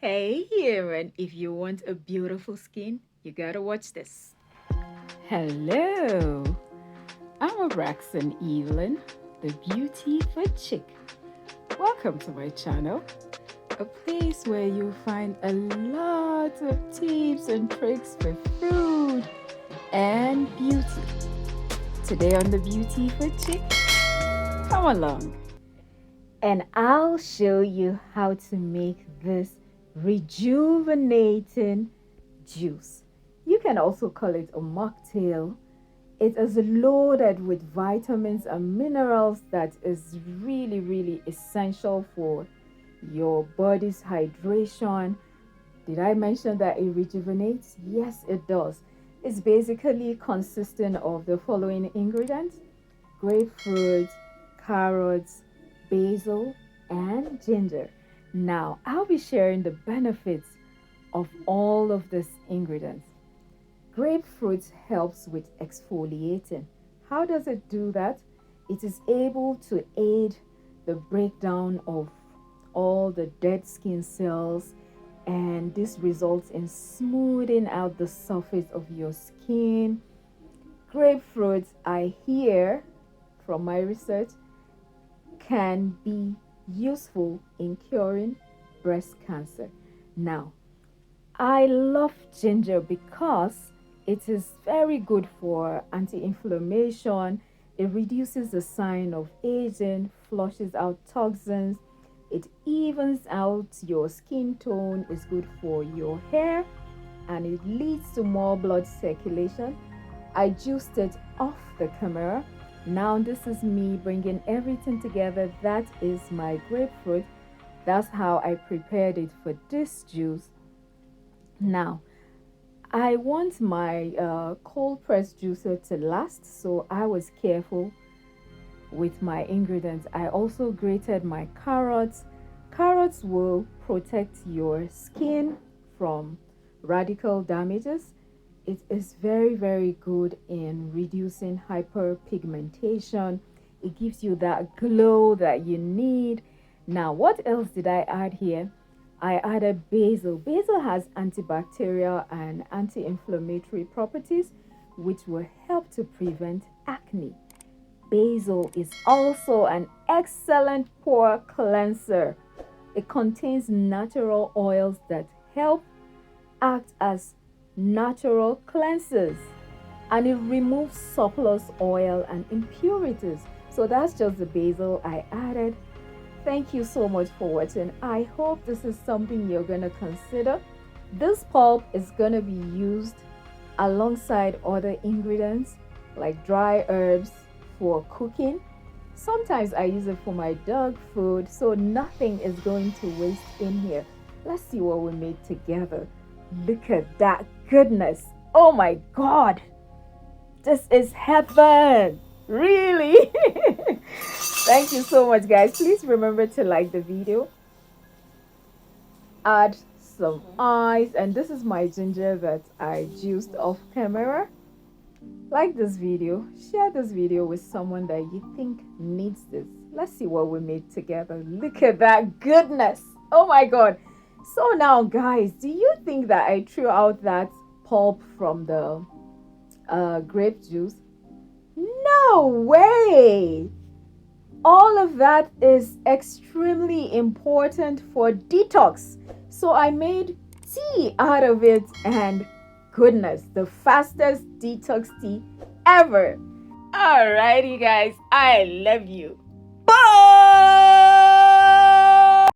Hey human, if you want a beautiful skin, you gotta watch this. Hello, I'm Braxton Evelyn, the Beauty Food Chick. Welcome to my channel, a place where you'll find a lot of tips and tricks for food and beauty. Today on the Beauty Food Chick, come along and I'll show you how to make this rejuvenating juice. You can also call it a mocktail. It is loaded with vitamins and minerals that is really essential for your body's hydration. Did I mention that it rejuvenates? Yes, it does. It's basically consisting of the following ingredients: grapefruit, carrots, basil, and ginger. Now, I'll be sharing the benefits of all of these ingredients. Grapefruit helps with exfoliating. How does it do that? It is able to aid the breakdown of all the dead skin cells, and this results in smoothing out the surface of your skin. Grapefruit, I hear from my research, can be useful in curing breast cancer. Now, I love ginger because it is very good for anti-inflammation. It reduces the sign of aging, flushes out toxins, it evens out your skin tone, is good for your hair, and it leads to more blood circulation. I juiced it off the camera. Now this is me bringing everything together. That is my grapefruit. That's how I prepared it for this juice. Now, I want my cold press juicer to last, so I was careful with my ingredients. I also grated my carrots. Carrots will protect your skin from radical damages. It is very good in reducing hyperpigmentation. It gives you that glow that you need. Now, what else did I add here? I added basil. Basil has antibacterial and anti-inflammatory properties, which will help to prevent acne. Basil is also an excellent pore cleanser. It contains natural oils that help act as natural cleansers, and it removes surplus oil and impurities. So that's just the basil I added. Thank you so much for watching. I hope this is something you're going to consider. This pulp is going to be used alongside other ingredients like dry herbs for cooking. Sometimes I use it for my dog food, so nothing is going to waste in here. Let's see what we made together. Look at that goodness. Oh my god, this is heaven, really. Thank you so much, guys. Please remember to like the video, add some ice, and this is my ginger that I juiced off camera. Like this video, share this video with someone that you think needs this. Let's see what we made together. Look at that goodness. Oh my god. So now, guys, do you think that I threw out that pulp from the grape juice? No way! All of that is extremely important for detox. So I made tea out of it, and goodness, the fastest detox tea ever. Alrighty, guys, I love you.